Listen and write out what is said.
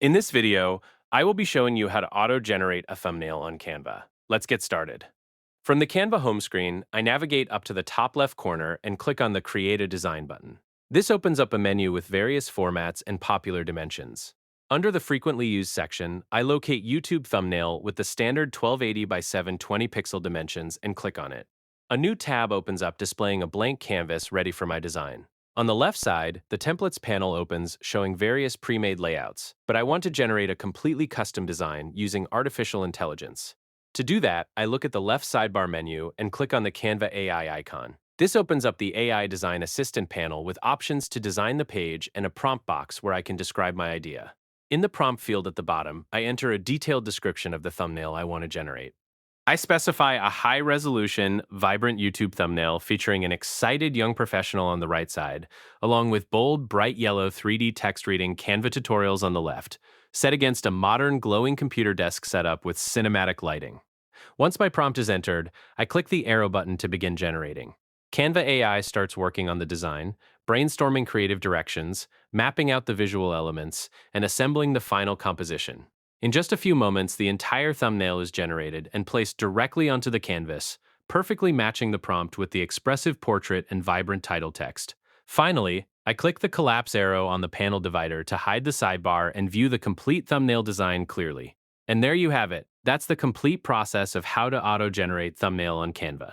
In this video, I will be showing you how to auto-generate a thumbnail on Canva. Let's get started. From the Canva home screen, I navigate up to the top left corner and click on the Create a Design button. This opens up a menu with various formats and popular dimensions. Under the Frequently Used section, I locate YouTube thumbnail with the standard 1280 by 720 pixel dimensions and click on it. A new tab opens up displaying a blank canvas ready for my design. On the left side, the Templates panel opens showing various pre-made layouts, but I want to generate a completely custom design using artificial intelligence. To do that, I look at the left sidebar menu and click on the Canva AI icon. This opens up the AI Design Assistant panel with options to design the page and a prompt box where I can describe my idea. In the prompt field at the bottom, I enter a detailed description of the thumbnail I want to generate. I specify a high-resolution, vibrant YouTube thumbnail featuring an excited young professional on the right side, along with bold, bright yellow 3D text reading Canva tutorials on the left, set against a modern, glowing computer desk setup with cinematic lighting. Once my prompt is entered, I click the arrow button to begin generating. Canva AI starts working on the design, brainstorming creative directions, mapping out the visual elements, and assembling the final composition. In just a few moments, the entire thumbnail is generated and placed directly onto the canvas, perfectly matching the prompt with the expressive portrait and vibrant title text. Finally, I click the collapse arrow on the panel divider to hide the sidebar and view the complete thumbnail design clearly. And there you have it. That's the complete process of how to auto-generate thumbnail on Canva.